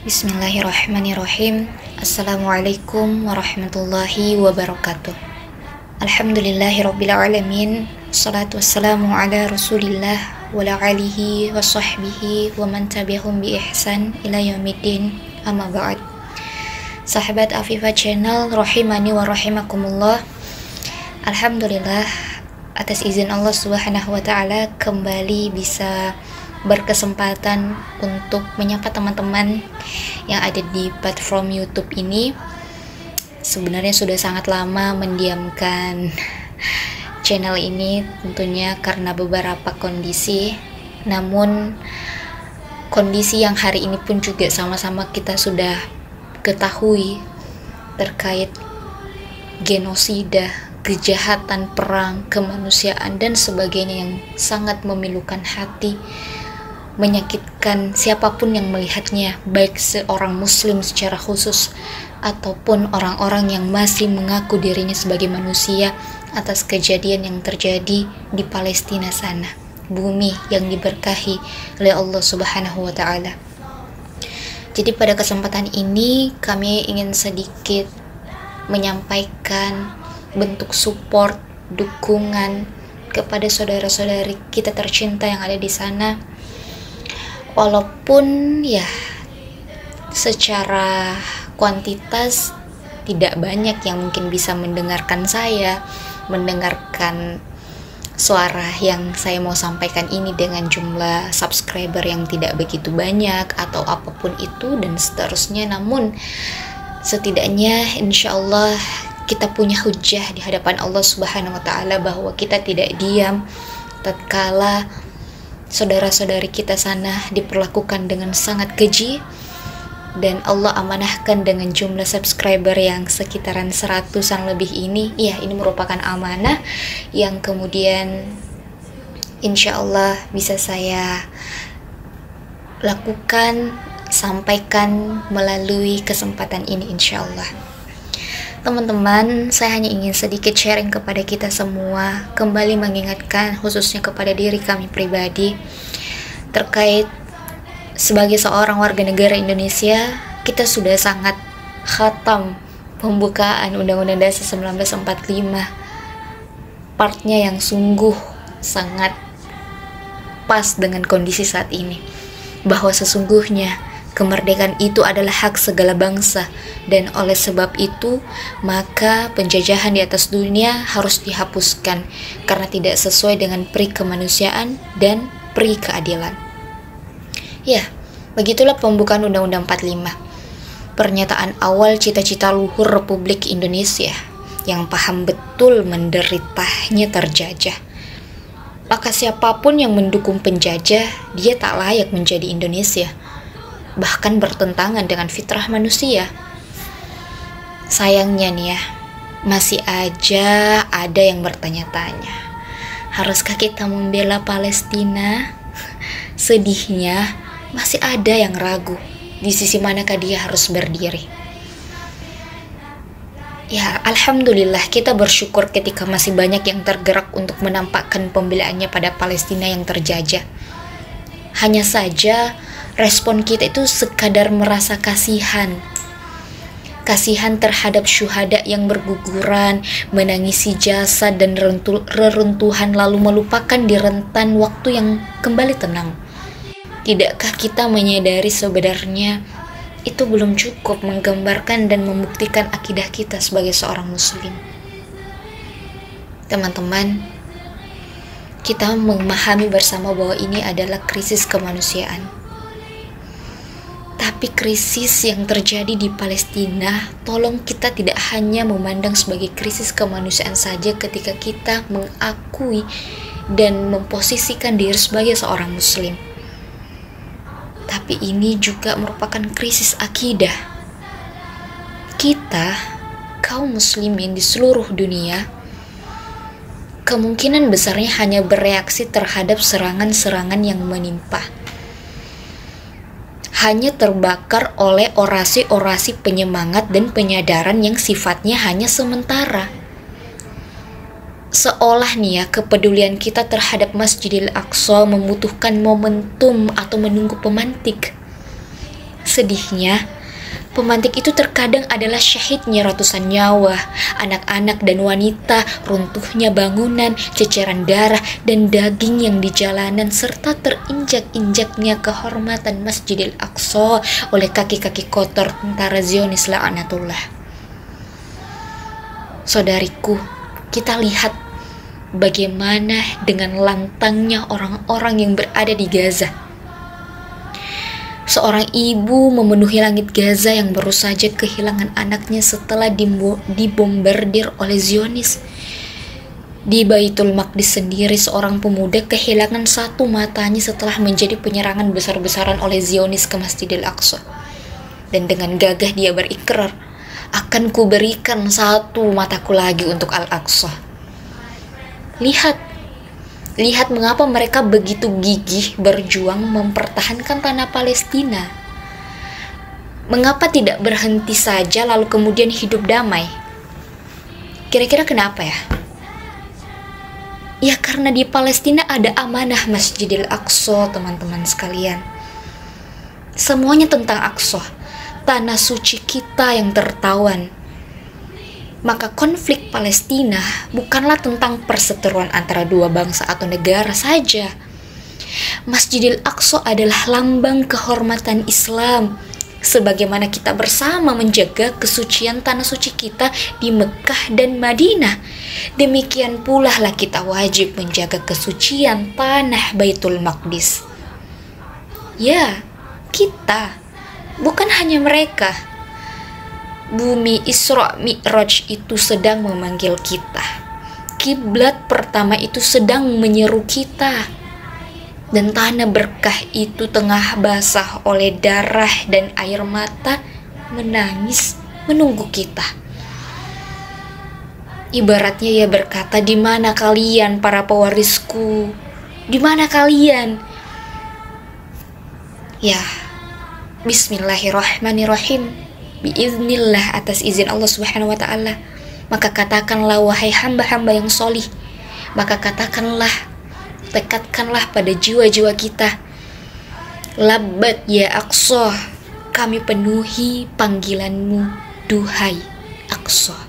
Bismillahirrahmanirrahim. Assalamualaikum warahmatullahi wabarakatuh. Alhamdulillahirrabbilalamin. Assalatu wassalamu ala rasulillah wa ala alihi wa sahbihi wa man tabi'ahum bi ihsan ila yaumiddin, amma ba'd. Sahabat Afifah Channel rahimani wa rahimakumullah. Alhamdulillah, atas izin Allah Subhanahu wa ta'ala kembali bisa berkesempatan untuk menyapa teman-teman yang ada di platform YouTube ini. Sebenarnya sudah sangat lama mendiamkan channel ini, tentunya karena beberapa kondisi. Namun kondisi yang hari ini pun juga sama-sama kita sudah ketahui terkait genosida, kejahatan, perang, kemanusiaan dan sebagainya yang sangat memilukan hati, menyakitkan siapapun yang melihatnya, baik seorang muslim secara khusus ataupun orang-orang yang masih mengaku dirinya sebagai manusia, atas kejadian yang terjadi di Palestina sana, bumi yang diberkahi oleh Allah Subhanahu wa ta'ala. Jadi pada kesempatan ini kami ingin sedikit menyampaikan bentuk support, dukungan kepada saudara-saudari kita tercinta yang ada di sana. Walaupun ya secara kuantitas tidak banyak yang mungkin bisa mendengarkan saya, mendengarkan suara yang saya mau sampaikan ini dengan jumlah subscriber yang tidak begitu banyak atau apapun itu dan seterusnya, namun setidaknya insya Allah kita punya hujah di hadapan Allah Subhanahu wa ta'ala bahwa kita tidak diam tatkala saudara-saudari kita sana diperlakukan dengan sangat keji, dan Allah amanahkan dengan jumlah subscriber yang sekitaran 100-an lebih ini. Ya, ini merupakan amanah yang kemudian insya Allah bisa saya lakukan, sampaikan melalui kesempatan ini insya Allah. Teman-teman, saya hanya ingin sedikit sharing kepada kita semua, kembali mengingatkan khususnya kepada diri kami pribadi terkait sebagai seorang warga negara Indonesia. Kita sudah sangat khatam pembukaan Undang-Undang Dasar 1945, partnya yang sungguh sangat pas dengan kondisi saat ini, bahwa sesungguhnya kemerdekaan itu adalah hak segala bangsa, dan oleh sebab itu maka penjajahan di atas dunia harus dihapuskan karena tidak sesuai dengan peri kemanusiaan dan peri keadilan. Ya, begitulah pembukaan Undang-Undang 45. Pernyataan awal cita-cita luhur Republik Indonesia yang paham betul menderitanya terjajah. Maka siapapun yang mendukung penjajah, dia tak layak menjadi Indonesia, bahkan bertentangan dengan fitrah manusia. Sayangnya nih ya, masih aja ada yang bertanya-tanya, haruskah kita membela Palestina? Sedihnya, masih ada yang ragu di sisi manakah dia harus berdiri. Ya, alhamdulillah kita bersyukur ketika masih banyak yang tergerak untuk menampakkan pembelaannya pada Palestina yang terjajah. Hanya saja respon kita itu sekadar merasa kasihan terhadap syuhada yang berguguran, menangisi jasad dan reruntuhan, lalu melupakan di rentan waktu yang kembali tenang. Tidakkah kita menyadari sebenarnya itu belum cukup menggambarkan dan membuktikan akidah kita sebagai seorang muslim? Teman-teman, kita memahami bersama bahwa ini adalah krisis kemanusiaan. Tapi krisis yang terjadi di Palestina, tolong kita tidak hanya memandang sebagai krisis kemanusiaan saja ketika kita mengakui dan memposisikan diri sebagai seorang muslim. Tapi ini juga merupakan krisis akidah. Kita, kaum muslimin di seluruh dunia, kemungkinan besarnya hanya bereaksi terhadap serangan-serangan yang menimpa, hanya terbakar oleh orasi-orasi penyemangat dan penyadaran yang sifatnya hanya sementara. Seolah nih ya, kepedulian kita terhadap Masjidil Aqsa membutuhkan momentum atau menunggu pemantik. sedihnya, pemantik itu terkadang adalah syahidnya ratusan nyawa, anak-anak dan wanita, runtuhnya bangunan, ceceran darah dan daging yang di jalanan, serta terinjak-injaknya kehormatan Masjidil Aqsa oleh kaki-kaki kotor tentara Zionis la'anatullah. Saudariku, kita lihat bagaimana dengan lantangnya orang-orang yang berada di Gaza. Seorang ibu memenuhi langit Gaza yang baru saja kehilangan anaknya setelah dibombardir oleh Zionis. Di Baitul Maqdis sendiri, seorang pemuda kehilangan satu matanya setelah menjadi penyerangan besar-besaran oleh Zionis ke Masjidil Aqsa. Dan dengan gagah dia berikrar, akan kuberikan satu mataku lagi untuk Al-Aqsa. Lihat mengapa mereka begitu gigih berjuang mempertahankan tanah Palestina. Mengapa tidak berhenti saja lalu kemudian hidup damai? Kira-kira kenapa ya? Ya karena di Palestina ada amanah Masjidil Aqsa, teman-teman sekalian. Semuanya tentang Aqsa, tanah suci kita yang tertawan. Maka konflik Palestina bukanlah tentang perseteruan antara dua bangsa atau negara saja. Masjidil Aqsa adalah lambang kehormatan Islam. Sebagaimana kita bersama menjaga kesucian tanah suci kita di Mekah dan Madinah, demikian pula lah kita wajib menjaga kesucian tanah Baitul Maqdis. Ya, kita, bukan hanya mereka. Bumi Isra Mi'raj itu sedang memanggil kita. Kiblat pertama itu sedang menyeru kita. Dan tanah berkah itu tengah basah oleh darah dan air mata, menangis menunggu kita. Ibaratnya ia berkata, "Di mana kalian para pewarisku? Di mana kalian?" Ya, bismillahirrahmanirrahim. Biiznillah, atas izin Allah Subhanahu wa ta'ala. Maka katakanlah, wahai hamba-hamba yang solih. Maka katakanlah, tekadkanlah pada jiwa-jiwa kita, labbat ya Aqsa, kami penuhi panggilanmu, duhai Aqsa.